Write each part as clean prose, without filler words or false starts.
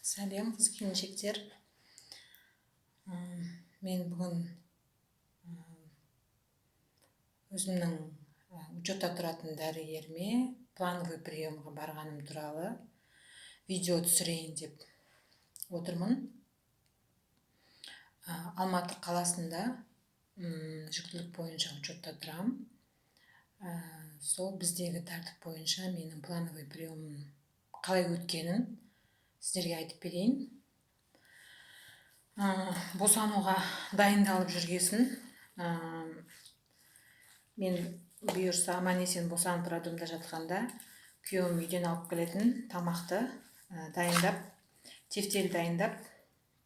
Сәлем қыз келіншектер. Мен бүгін өзімнің учетта тұратын дәрігеріме плановый приемға барғаным туралы видео түсірейін деп отырмын. Алматы қаласында жүктілік бойынша учетта тұрам. Сол біздегі тәртіп бойынша менің плановый приемым қалай өткенін сіздерге айтып берейін. Босануға дайындалып жүргесін мен бұйырса аман есен босанып роддомда жатқанда күйеуім үйден алып келетін тамақты дайындап, тефтел дайындап,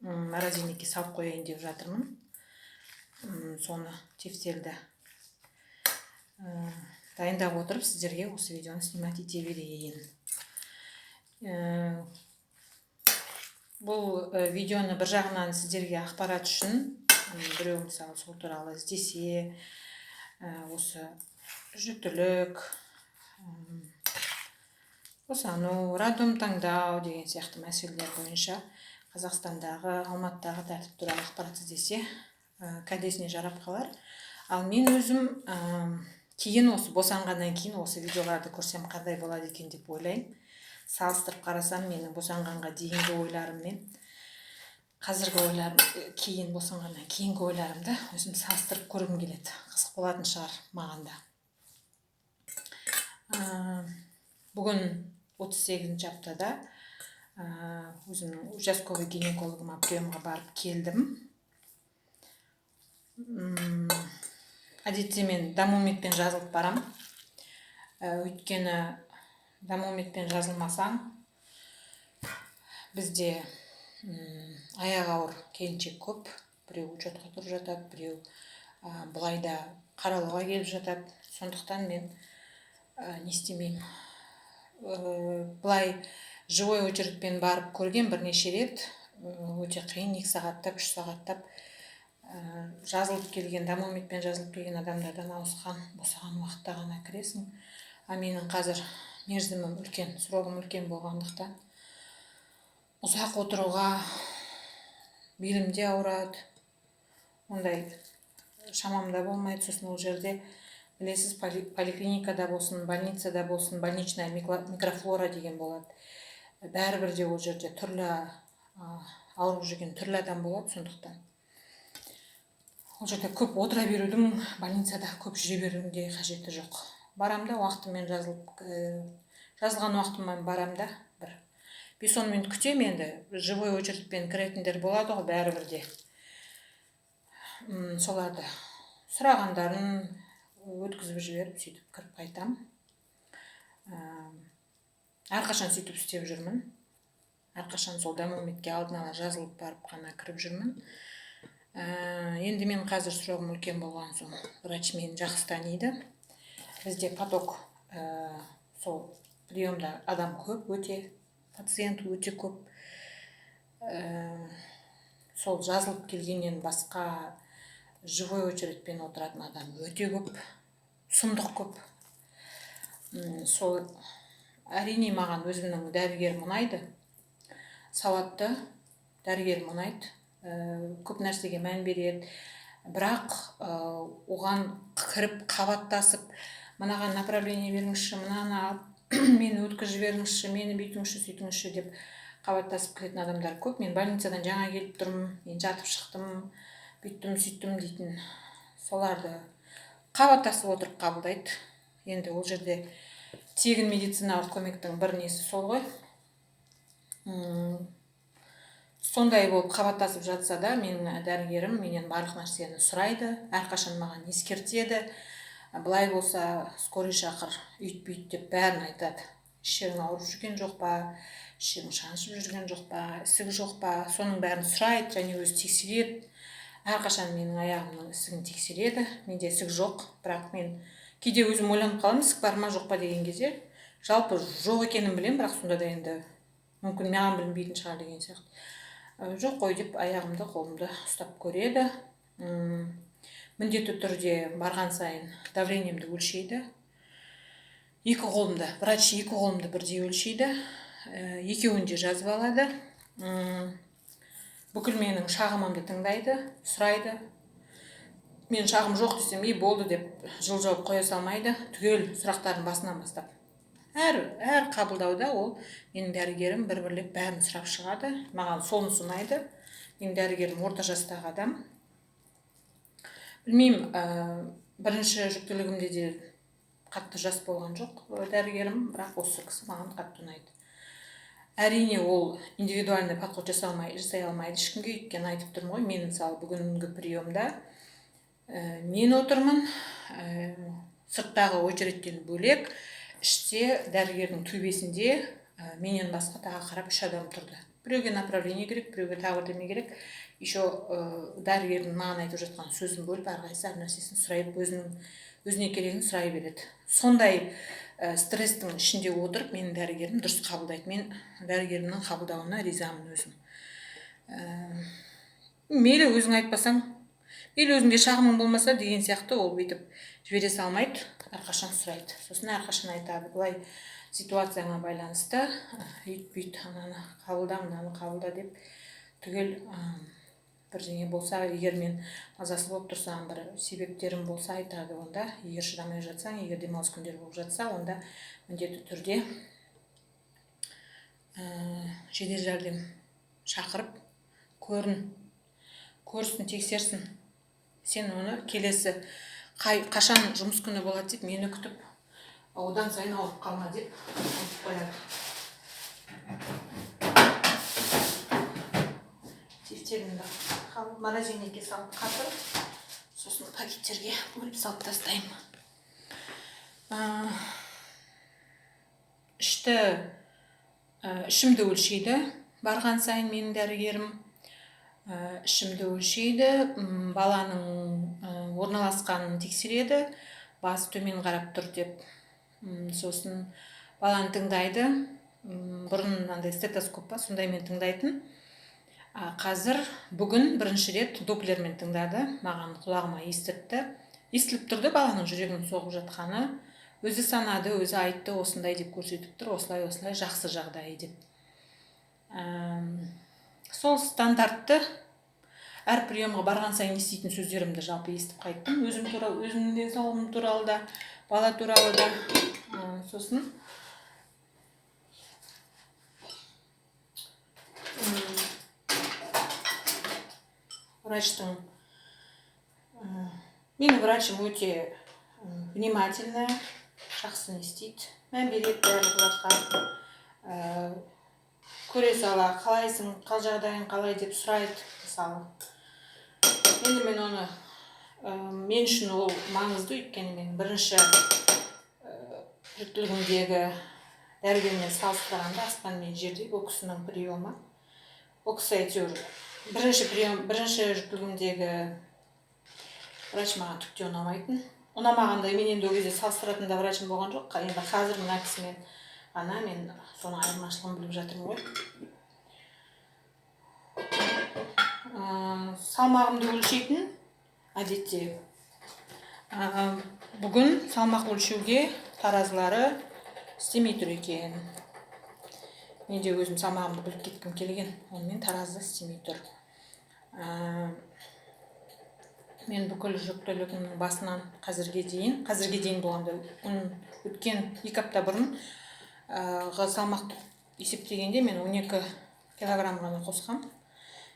морозильникке салып қояйын деп жатырмын. Соны тефтелді дайындап отырып сіздерге осы видеоны снимать ете берейін. Бұл видеоны бір жағынан сіздерге ақпарат үшін, біреу мысалы сол туралы іздесе, осы жүктілік, босану, роддом таңдау деген сияқты мәселелер бойынша Қазақстандағы, Алматыдағы тәртіп туралы ақпарат іздесе, кәдесіне жарап қалар. Ал мен өзім кейін осы босанғаннан кейін осы видеоларды көрсем қандай болады екен деп ойлаймын. Салыстырып қарасам, менің босанғанға дейінгі ойларым мен қазіргі ойларым, кейін босанғаннан кейінгі ойларымды өзім салыстырып көргім келеді. Қызық болатын шығар маған да. Бүгін 38-ші аптада өзімнің участковый гинекологыма приемға барып келдім. Әдетте мен домометпен жазылып барам. Өйткені домометпен жазылмасаң, бізде аяқ ауыр келіншек көп. Біреу учетқа тұрып жатады, біреу бұлайда қаралуға келіп жатады. Сондықтан мен не істемеймін. Бұлай живой очередьпен барып көрген бірнеше рет, өте қиын, 2 сағаттап, 3 сағаттап жазылып келген, домометпен жазылып келген адамдардан ауысқан, босаған уақытта ғана кіресің. Менің қазір мерзімім үлкен, срогым үлкен болғандықтан ұзақ отыруға белім де ауырады, ондай шамамда болмайды. Сосын ол жерде білесіз, поликлиникада болсын, больницада болсын, больничная микрофлора деген болады. Бәрібір де ол жерде түрлі ауырып жүрген түрлі адам болады. Сондықтан ол жерде көп отыра берудің, больницада көп жүре берудің де қажеті жоқ. Барамда уақытымен жазылған уақытымен барамда, бір 5-10 минут күтем. Енді живой очередьпен кіретіндер болады ғой, бәрібір де. Соларды сұрағандарын өткізіп жіберіп, сөйтіп кіріп қайтам. Әрқашан сөйтіп істеп жүрмін. Әрқашан сол домометке алдын ала жазылып барып қана кіріп жүрмін. Енді мен қазір сұрағым үлкен болған соң, врач мені жақсы таниды. Бізде поток, сол приемда адам көп, өте, пациент өте көп. Сол жазылып келгеннен басқа живой очередьпен отыратын адам өте көп, сұмдық көп. Сол әрине маған өзімнің дәрігерім ұнайды, сауатты дәрігерім ұнайды, көп нәрсеге мән береді. Бірақ оған кіріп қабаттасып, мынаған направление беріңізші, мынаны мені өткізіп жіберіңізші, мені бүйтіңізші, сөйтіңізші деп қабаттасып келетін адамдар көп. Мен больницадан жаңа келіп тұрмын, мен жатып шықтым, бүйттім, сөйттім дейтін, соларды қабаттасып отырып қабылдайды. Енді ол жерде тегін медициналық көмектің бір несі сол ғой. Сондай болып қабаттасып жатса да, менің дәрігерім менен барлық нәрсені сұрайды, әрқашан маған ескертеді. Бұлай болса, скорый шақыр, үйт-бүйт деп бәрін айтады. Ішерің ауырып жүрген жоқ па, ішерің шаншып жүрген жоқ па, ісігі жоқ па, соның бәрін сұрайды, және өзі тексереді. Әрқашан менің аяғымның ісігін тексереді. Менде ісік жоқ, бірақ мен кейде өзім ойланып қаламын, ісік бар ма жоқ па деген кезде. Жалпы жоқ екенін білем, бірақ сонда да енді мүмкін маған білінбейтін шығар деген сияқты. Жоқ қой деп аяғымды, қолымды ұстап көреді. Міндетті түрде барған сайын давлениемді өлшейді. Врач екі қолымды бірдей өлшейді. Екеуін де жазып алады. бүкіл менің шағымымды тыңдайды, сұрайды. Мен шағым жоқ десем, болды деп жылжауып қоя салмайды, түгел сұрақтарын басынан бастап. Әр қабылдауда ол менің дәрігерім бір-бірлеп бәрін сұрап шығады. Маған соны ұнайды. Менің дәрігерім орта жастағы адам. Білмеймін, бірінші жүктілігімде де қатты жас болған жоқ дәрігерім, бірақ осы кісі маған қатты ұнайды. Әрине, ол индивидуальный подход жасай алмайды ешкімге, өйткені айтып тұрмын ғой, мен мысалы бүгінгі приемда мен отырмын, сырттағы очередьтен бөлек, іште дәрігердің төбесінде менен басқа тағы қарап 3 адам тұрды. Біреуге направление керек, біреуге тағы бірдеме керек. Еще дәрігердің маған айтып жатқан сөзін бөліп, әрқайсысы әр нәрсесін сұрайып, өзіне керегін сұрай береді. Сондай стресстің ішінде отырып, менің дәрігерім дұрыс қабылдайды. Мен дәрігерімнің қабылдауына ризамын өзім. Мейлі өзің айтпасаң, мейлі өзіңде шағымың болмаса деген сияқты, ол бүйтіп жібере салмайды, әрқашан сұрайды. Сосын әрқашан айтады, былай ситуацияңа байланысты үйт ананы қабылда, мынаны қабылда деп түгел бірдеңе болса, егер мен мазасыз болып тұрсам, бір себептерім болса айтады. Онда егер шыдамай жатсаң, егер демалыс күндері болып жатса, онда міндетті түрде жедел жәрдем шақырып көрсін, тексерсін. Сен оны келесі қашан жұмыс күні болады деп мені күтіп, одан сайын ауырып қалма деп қояды. Тефтерімді морозильникке салып қатырып, сосын пакеттерге бөліп салып тастаймын. Ішімді өлшейді. Барған сайын менің дәрігерім ішімді өлшейді, баланың орналасқанын тексереді, басы төмен қарап тұр деп. Сосын баланы тыңдайды. Бұрын андай стетоскоп па, сондаймен тыңдайтын. Қазір бүгін бірінші рет доплермен тыңдады, маған құлағыма естіртті. Естіліп тұрды баланың жүрегінің соғып жатқаны. Өзі санады, өзі айтты, осындай деп көрсетіп тұр, осылай жақсы жағдай деп. Сол стандартты әр приемға барған сайын еститін сөздерімді жалпы естіп қайттым. Өзім туралы, өзімнің денсаулығым туралы да, бала туралы да. Сосын врачтың, менің врачым өте внимательный, жақсы не істейді, мән береді барлық көре сала, қалайсың, қал жағдайың қалай деп сұрайды, мысалы. Енді мен оны, мен үшін ол маңызды, өйткені мен бірінші жүктілігімдегі дәрігермен салыстырғанда аспан мен жердей, ол кісінің приемы. Ол кісі әйтеуір бірінші жүктілігімдегі врач маған түкте ұнамайтын. Ұнамағанда мен енді ол кезде салыстыратында врачым болған жоқ. Енді қазір мына кісімен ғана мен соның айырмашылығын біліп жатырмын ғой. Салмағымды өлшейтін, әдетте бүгін салмақ өлшеуге таразылары істемей тұр екен. Мен де өзім салмағымды біліп кеткім келген, онымен таразы істемей тұр. Мен бүкіл жүктілігімнің басынан қазірге дейін болғанда, өткен 2 апта бұрын салмақты есептегенде мен 12 килограмм ғана қосқам.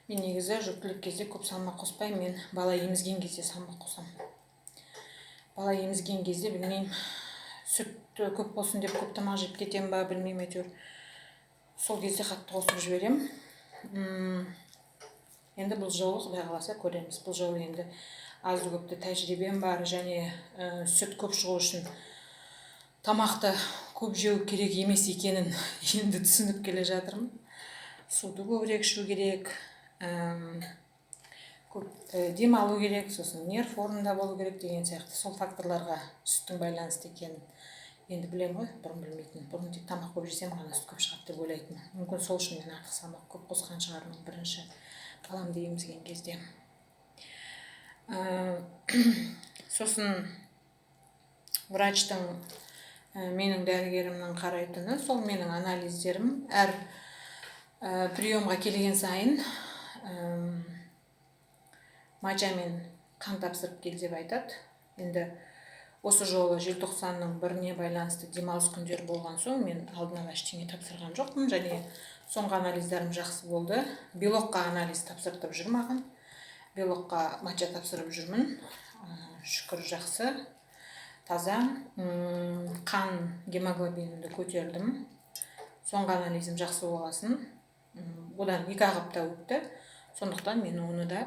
Мен негізі жүктілік кезде көп салмақ қоспаймын, мен бала емізген кезде салмақ қосам. Бала емізген кезде білмеймін, сүт көп болсын деп көп тамақ жеп кетем ба, білмеймін, әйтеуір сол кезде қатты қосып жіберем. Енді бұл жолы Құдай қаласа көреміз. Бұл жолы енді азды көпті тәжірибем бар, және сүт көп шығу үшін тамақты көп жеу керек емес екенін енді түсініп келе жатырмын. Суды көбірек ішу керек, көп демалу керек, сосын нерв орнында болу керек деген сияқты. Сол факторларға сүттің байланысты екенін енді білем ғой, бұрын білмейтін. Бұрын тек тамақ көп жесем ғана сүт көп шығады деп ойлайтын. Мүмкін сол үшін мен артық салмақ көп қосқан шығармын бірінші баламды емізген кезде. Сосын врачтың, менің дәрігерімнің қарайтыны, сол менің анализдерім. Әр приемға келген сайын мачамен қан тапсырып кел деп айтады. Енді осы жолы желтоқсанның 1-іне байланысты демалыс күндері болған соң мен алдын ала ештеңе тапсырған жоқпын, және соңғы анализдарым жақсы болды. Белокқа анализ тапсыртып жүр маған. Белокқа мача тапсырып жүрмін. Шүкір жақсы, таза. Қан гемоглобинімді көтердім. Соңғы анализім жақсы болғасын. Одан 2 апта өтті. Сондықтан мен оны да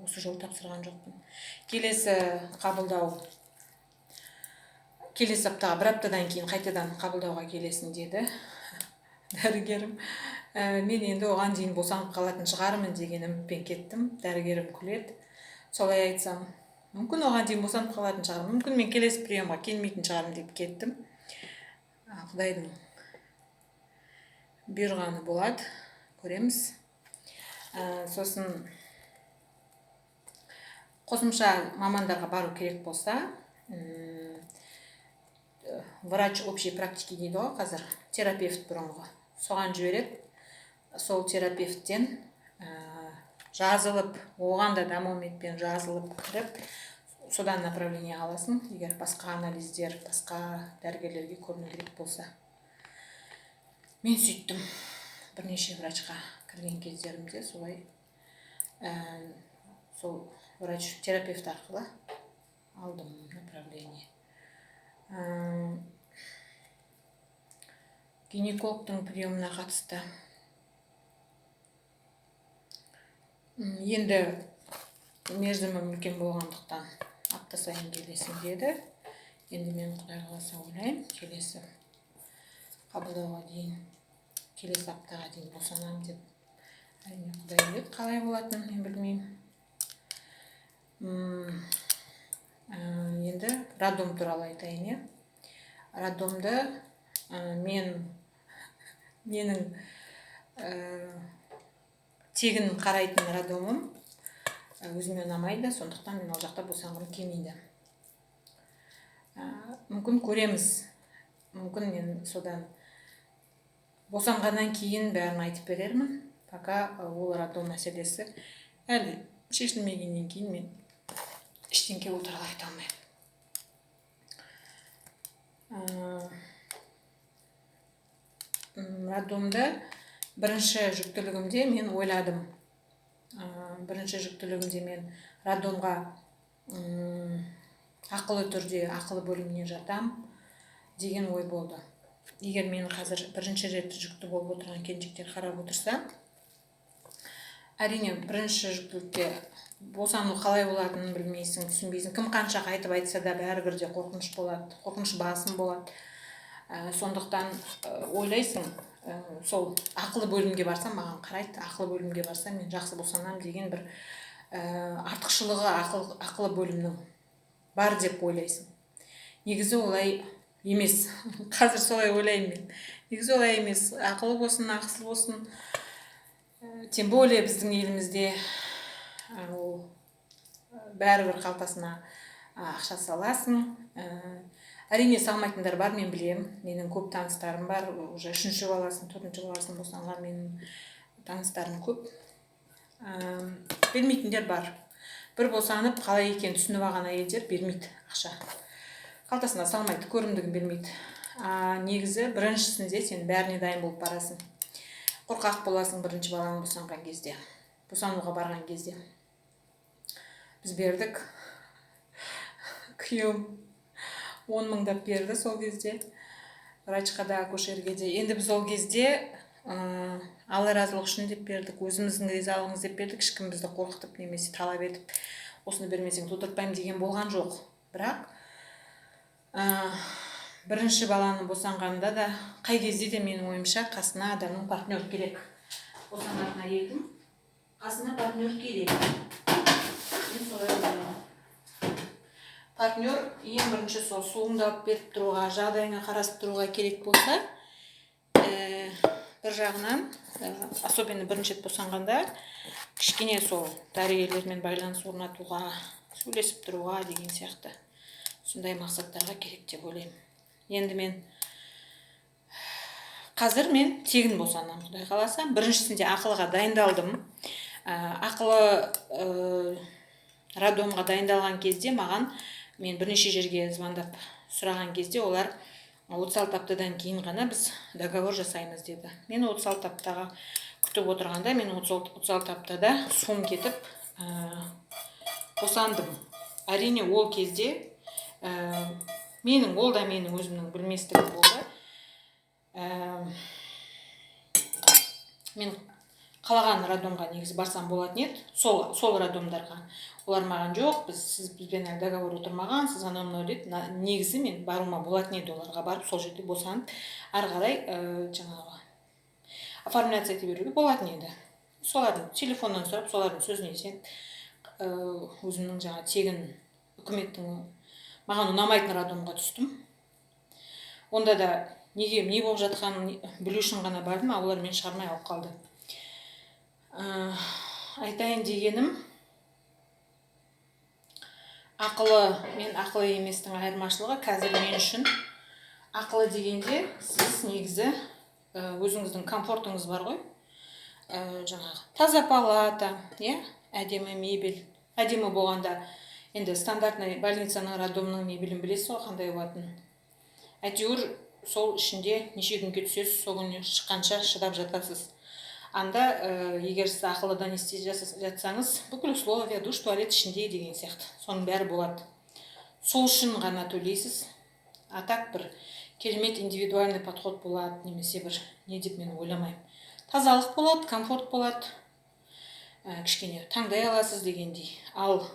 осы жол тапсырған жоқпын. Келесі аптаға 1 аптадан кейін қайтадан қабылдауға келесің деді дәрігерім. Мен енді оған дейін босанып қалатын шығармын деген үмітпен кеттім. Дәрігерім күледі. Солай айтсам, мүмкін оған дейін босанып қалатын шығармын, мүмкін мен келесі приемға келмейтін шығармын деп кеттім. Құдайдың бұйырғаны болады, көреміз. Сосын қосымша мамандарға бару керек болса, врач общей практики дейді ғой қазір, терапевт бұрынғы. Соған жібереді. Сол терапевттен жазылып, оған да домометпен жазылып кіріп, содан направление аласың, егер басқа анализдер, басқа дәрігерлерге көріну керек болса. Мен сөйттім. Бірнеше врачқа кірген кездерімде солай сол врач-терапевт арқылы алдым направление. Гинекологтың приемына қатысты. Енді мерзімім үлкен болғандықтан апта сайын келесің деді. Енді мен Құдай қаласа ойлаймын, келесі қабылдауға дейін, келесі аптаға дейін босанам деп. Әрине Құдай біледі, қалай болатынын мен білмеймін. Енді роддом туралы айтайын. Роддомды менің тегін қарайтын роддомым өзіме ұнамайды, сондықтан мен ол жақта босанғым келмейді. Мүмкін көреміз. Мүмкін мен содан босанғаннан кейін бәрін айтып берермін. Пока ол роддом мәселесі әлі шешілмегеннен кейін мен ештеңке ол туралы айта алмаймын. Роддомда бірінші жүктілігімде мен ойладым. Бірінші жүктілігімде мен роддомға ақылы түрде, ақылы бөліміне жатам деген ой болды. Егер мен қазір бірінші рет жүкті болып отырған келіншектер қарап отырса, әрине бірінші жүктілікте босану қалай болатынын білмейсің, түсінбейсің. Кім қанша қайтып айтса да бәрібір де қорқыныш болады, қорқыныш басым болады. Сондықтан ойлайсың, сол ақылы бөлімге барсам маған қарайды, ақылы бөлімге барсам мен жақсы босанам деген бір артықшылығы ақылы бөлімнің бар деп ойлайсың. Негізі олай емес. Қазір солай ойлаймын мен. Негізі олай емес. Ақылы болсын, ақысыз болсын. Тем более біздің елімізде бәрібір қалтасына ақша саласың. Әрине салмайтындар бар, мен білем. Менің көп таныстарым бар. Уже 3-ші баласын, 4-ші баласын босанған менің таныстарым көп. Бермейтіндер бар. Бір босанып, қалай екен түсініп алған әйелдер бермейді ақша. Қалтасына салмайды, көрімдігін бермейді. Негізі біріншісінде сен бәріне дайын болып барасың. Қорқақ боласың бірінші баланы босанған кезде, босануға барған кезде. Біз бердік. Күйеуім 10 мыңдап берді сол кезде. Врачқа да, акушерге де. Енді біз ол кезде Алла разылық үшін деп бердік, өзіміздің ризалығымыз деп бердік. Ешкім бізді қорқытып немесе талап етіп, осыны бермесең тудыртпаймын деген болған жоқ. Бірақ бірінші баланы босанғанда да қай кезде де менің ойымша қасына адамның партнер керек. Босанатын әйелдің қасына партнер керек. Мен солай ойлаймын. Партнер ең бірінші сол суыңды алып беріп тұруға, жағдайыңа қарасып тұруға керек болса, бір жағынан, особенно бірінші босанғанда, кішкене сол дәрігерлермен байланыс орнатуға, сөйлесіп тұруға деген сияқты сондай мақсаттарға керек деп ойлаймын. Енді мен қазір мен тегін босанамын, құдай қаласа. Біріншісінде ақылға дайындалдым. Ақылы роддомға дайындалған кезде мен бірнеше жерге звондап сұраған кезде олар 36 аптадан кейін ғана біз договор жасаймыз деді. Мен 36 аптаға күтіп отырғанда, мен 36 аптада суым кетіп босандым. Әрине ол кезде ол да менің өзімнің білместігім болды. Мен қалаған роддомға негізі барсам болатын еді, сол роддомдарға. Олар маған жоқ, сіз бізбен әлі договор отырмаған, сіз анау мынау деді. Негізі мен баруыма болатын еді оларға барып, сол жерде босанып, ары қарай жаңағы оформляция ете беруге болатын еді. Солардың телефоннан сұрап, солардың сөзіне сеніп, өзімнің жаңа тегін үкіметтің маған ұнамайтын роддомға түстім. Онда да не болып жатқанын білу үшін ғана бардым, олар мені шығармай алып қалды. Айтайын дегенім, ақылы еместің айырмашылығы қазір мен үшін ақылы дегенде сіз негізі өзіңіздің комфортыңыз бар ғой. Жаңағы таза палата, әдемі мебель, әдемі болғанда, енді стандартный больницаның роддомның мебелін білесіз ғой, қандай болатынын. Әйтеуір сол ішінде неше күнге түсесіз, сол күннен шыққанша шыдап жатасыз. Анда егер сіз ақылыдан істеп жатсаңыз, бүкіл условия, душ, туалет ішінде деген сияқты, соның бәрі болады. Сол үшін ғана төлейсіз. А так бір керемет индивидуальный подход болады, немесе бір не деп мен ойламаймын. Тазалық болады, комфорт болады, кішкене таңдай аласыз дегендей. Ал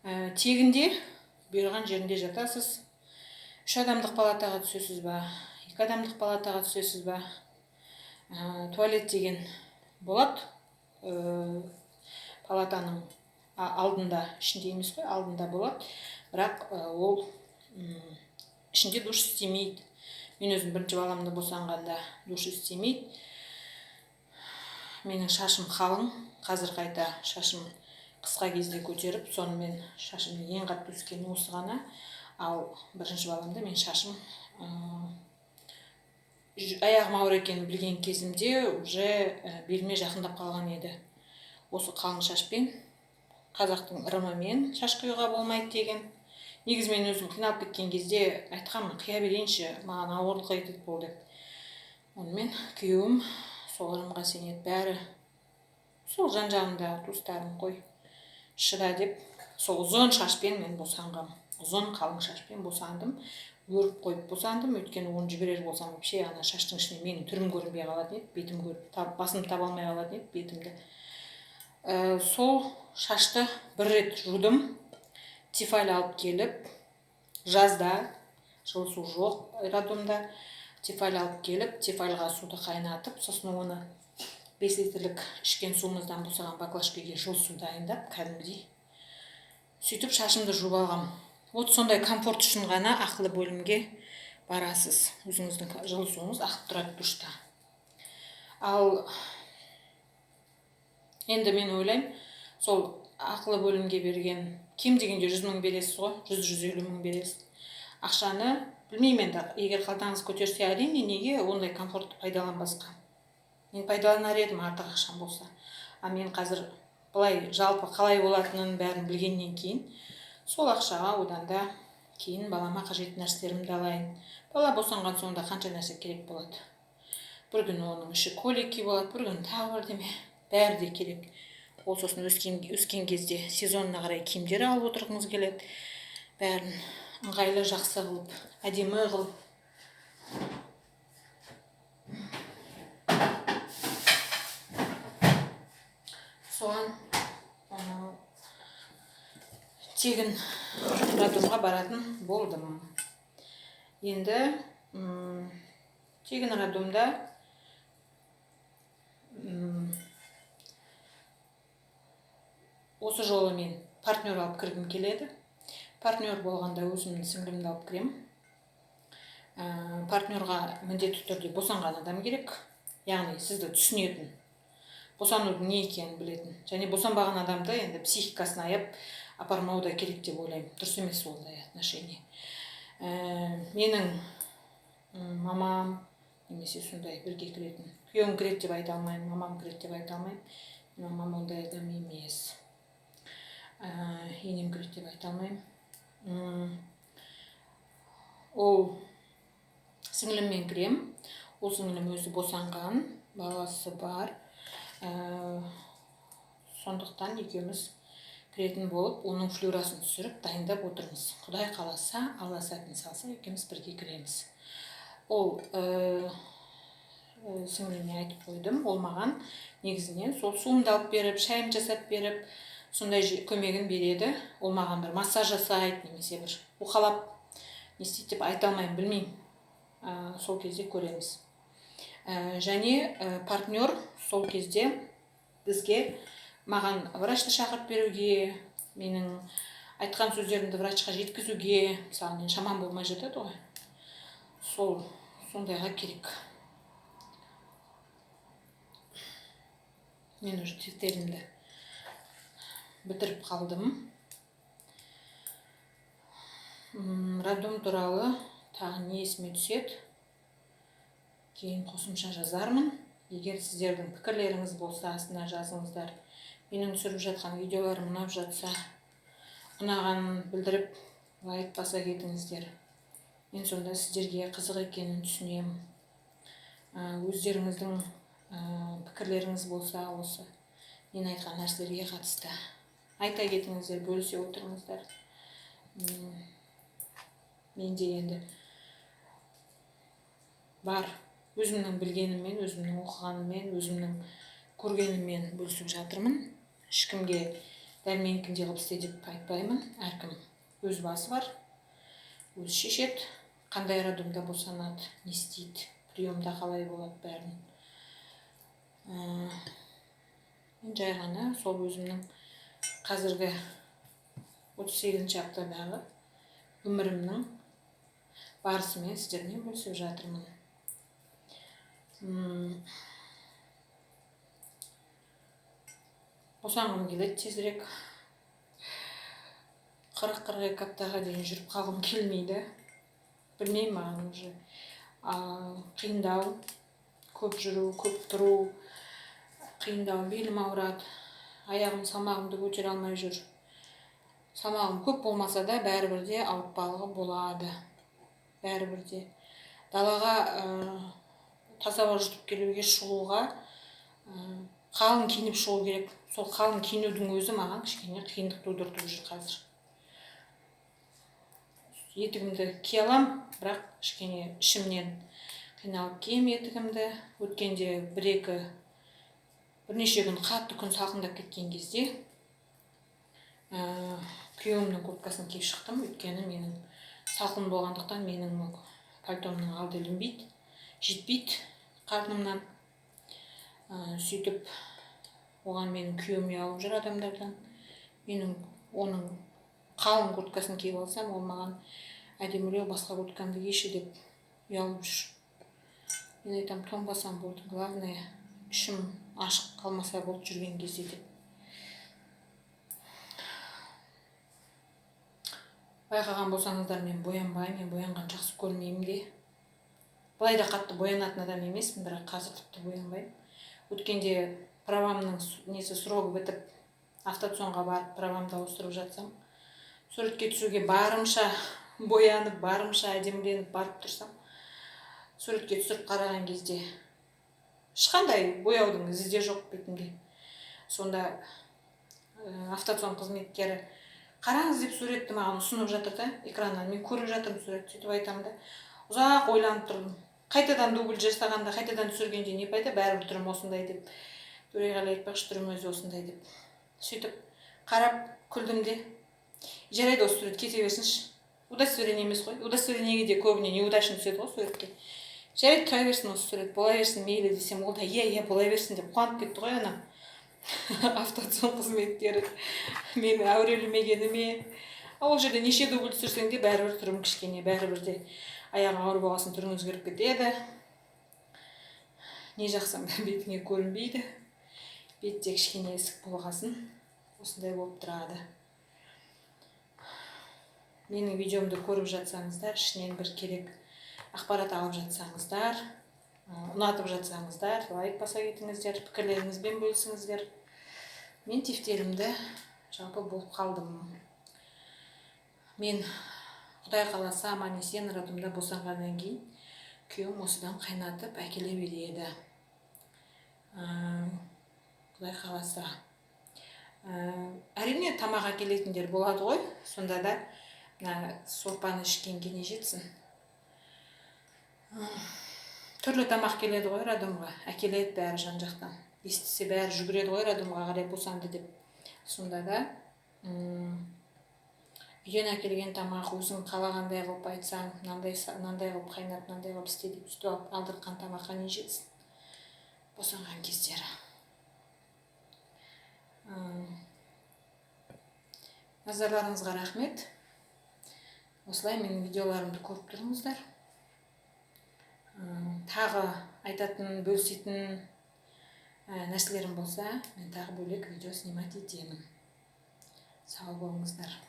тегінде бұйырған жерінде жатасыз. 3 адамдық палатаға түсесіз ба, 2 адамдық палатаға түсесіз ба, туалет деген болады. Палатаның алдында, ішінде емес қой, алдында болады. Бірақ ол ішінде душ істемейді. Мен өзім бірінші баламды босанғанда душ істемейді. Менің шашым қалың, қазір қайта шашым қысқа кезде көтеріп, сонымен шашымның ең қатты өскені осы ғана. Ал бірінші баламда мен шашым аяғым ауыр екенін білген кезімде уже беліме жақындап қалған еді. Осы қалың шашпен, қазақтың ырымымен шаш қиюға болмайды деген. Негізі мен өзім қиналып кеткен кезде айтқанмын, қия берейінші, маған ауырлық етеді болды. Онымен күйеуім сол ырымға сенеді, бәрі сол жан-жағымда туыстарым қой, шыда деп, сол ұзын шашпен мен босанғам. Ұзын қалың шашпен босандым, өріп қойып босандым. Өйткені оны жіберер болсам, вообще ана шаштың ішіне менің түрім көрінбей қалатын еді, бетім көріп, басымды таба алмай қалатын еді, бетімді. Сол шашты бір рет жудым, тефаль алып келіп, жазда, жылы су жоқ роддомда, тефаль алып келіп, тефальға суды қайнатып, сосын оны 5 литрлік ішкен суымыздан босаған баклажкаға жылы су дайындап, кәдімгідей сөйтіп шашымды жуып алғам. Вот сондай комфорт үшін ғана ақылы бөлімге барасыз. Өзіңіздің жылы суыңыз ағып тұрады душта. Ал енді мен ойлаймын, сол ақылы бөлімге берген кем дегенде 100 мың бересіз ғой, 100-150 мың бересіз. Ақшаны білмеймін енді, егер қалтаңыз көтерсе, әрине, неге ондай комфортты пайдаланбасқа? Мен пайдаланар едім, артық ақшам болса. А мен қазір былай жалпы қалай болатынын бәрін білгеннен кейін, сол ақшаға одан да кейін балама қажет нәрселерімді алайын. Бала босанған соңда қанша нәрсе керек болады. Бір күн оның іші колеки болады, бір күн тағы бірдеме, бәрі де керек. Ол сосын өскен кезде сезонына қарай киімдер алып отырғыңыз келеді. Бәрін ыңғайлы, жақсы қылып, әдемі қылып. Соған тегін роддомға баратын болдым. Енді тегін роддомда осы жолы мен партнер алып кіргім келеді. Партнер болғанда өзімнің сіңлімді алып кірем. Партнерға міндетті түрде босанған адам керек. Яғни сізді түсінетін, босанудың не екенін білетін. Және босанбаған адамды енді психикасын аяп апармау да керек деп ойлаймын. Дұрыс емес ондай отношение. Менің мамам, немесе сондай бірге кіретін. Күйеуім кіреді деп айта алмаймын, мамам кіреді деп айта алмаймын. Мамам ондай адам емес. Енем кіреді деп айта алмаймын. Ол сіңіліммен кірем. Ол сіңілім өзі босанған, баласы бар. Сондықтан екеуміз кіретін болып, оның флюрасын түсіріп дайындап отырмыз. Құдай қаласа, Алла сәтін салса, екеуміз бірге кіреміз. Ол сіңіліме айтып қойдым, ол маған негізінен сол суымды алып беріп, шайымды жасап беріп, сондай көмегін береді. Ол маған бір массаж жасайды, немесе бір уқалап не істейді деп айта алмаймын, білмеймін. Сол кезде көреміз. Және партнер сол кезде бізге маған врачты шақырып беруге, менің айтқан сөздерімді врачқа жеткізуге, мысалы мен шамам болмай жатады ғой. Сондайға керек. Мен уже тестерімді бітіріп қалдым. Роддом туралы тағы не есіме түседі, кейін қосымша жазармын. Егер сіздердің пікірлеріңіз болса, астына жазыңыздар. Менің түсіріп жатқан видеоларым ұнап жатса, ұнағанын білдіріп, лайк баса кетіңіздер. Мен сонда сіздерге қызық екенін түсінем. Өздеріңіздің пікірлеріңіз болса, осы мен айтқан нәрселерге қатысты айта кетіңіздер, бөлісе отырыңыздар. Менде енді бар, өзімнің білгеніммен, өзімнің оқығаныммен, өзімнің көргеніммен бөлісіп жатырмын. Ешкімге дәл менікіндей қылып істе деп айтпаймын. Әркім өз басы бар, өзі шешеді, қандай роддомда босанады, не істейді, приемда қалай болады бәрін. Мен жай ғана сол өзімнің қазіргі 38-ші аптадағы өмірімнің барысымен сіздермен бөлісіп жатырмын. Босанғым келеді тезірек. 40-42 аптаға дейін жүріп қалғым келмейді. Білмеймін, маған уже қиындау, көп жүру, көп тұру, қиындау, белім ауырады, аяғым салмағымды көтере алмай жүр. Салмағым көп болмаса да, бәрібір де ауыртпалығы болады. Бәрібір де далаға таза ауа жұтып келуге, шығуға қалың киініп шығу керек. Сол қалың киінудің өзі маған кішкене қиындық тудыртып жүр қазір. Етігімді кие алам, бірақ кішкене ішімнен қиналып кием етігімді. Өткенде бірнеше күн қатты күн салқындап кеткен кезде күйеуімнің курткасын киіп шықтым. Өйткені менің салқын болғандықтан менің пальтомның алды ілінбейді, жетпейді қарнымнан. Сөйтіп оған менің күйеуім ұялып жүр адамдардан. Оның қалың курткасын киіп алсам, ол маған әдемілеу басқа курткамды киші деп ұялып жүр. Мен айтам, тоңбасам болды, главное, ішім ашық қалмаса болды жүрген кезде деп. Байқаған болсаңыздар, мен боянбаймын, мен боянған жақсы көрмеймін де. Былай да қатты боянатын адам емеспін, бірақ қазір тіпті боянбаймын. Өткенде правамның срогы бітіп, автоцонға барып правамды ауыстырып жатсам, суретке түсуге барымша боянып, барымша әдеміленіп барып тұрсам, суретке түсіріп қараған кезде ешқандай бояудың ізі де жоқ бетімде. Сонда автоцон қызметкері қараңыз деп суретті маған ұсынып жатыр да, экраннан. Мен көріп жатырмын суретті, сөйтіп айтамын да, ұзақ ойланып тұрдым. Қайтадан дубль жасағанда, қайтадан түсіргенде не пайда, бәрібір түрім осындай деп. Төреғали айтпақшы, түрім өзі осындай деп. Сөйтіп қарап күлдім де, жарайды, осы сурет кете берсінші. Удостоверение емес қой. Удостоверениеге де көбіне неудачно түседі ғой суретке. Жарайды, тұра берсін осы сурет, бола берсін, мейлі десем, ол да иә, бола берсін деп қуанып кетті ғой ана. Автоцон қызметкері мені әурелемегеніме. Ол жерде неше дубль түсірсең де бәрібір түрім кішкене, бәрібір де аяғың ауыр болғасын түрің өзгеріп кетеді. Не жақсаң да бетіңе көрінбейді. Бетте кішкене ісік болғасын, осындай болып тұрады. Менің видеомды көріп жатсаңыздар, ішінен бір керек ақпарат алып жатсаңыздар, ұнатып жатсаңыздар лайк баса кетіңіздер, пікірлеріңізбен бөлісіңіздер. Мен тефтерімді жалпы болып қалдым. Мен Құдай қаласа аман есен радымда босанғаннан кейін күйеуім осыдан қайнатып әкеле береді. Құдай қаласа. Әрине тамақ әкелетіндер болады ғой, сонда да сорпаны ішкенге не жетсін. Түрлі тамақ келеді ғой радомға, әкеледі бәрі жан жақтан. Естісе бәрі жүгіреді ғой радомға қарай босанды деп. Сонда да үйден әкелген тамақ өзің қалағандай қылып айтсаң, мынандай қылып қайнат, мынандай қылып істе деп сөйтіп алдыртқан тамаққа не жетсін босанған кездері. Назарларыңызға рахмет. Осылай менің видеоларымды көріп тұрыңыздар. Тағы айтатын, бөлісетін нәрселерім болса, мен тағы бөлек видео снимать етемін. Сау болыңыздар.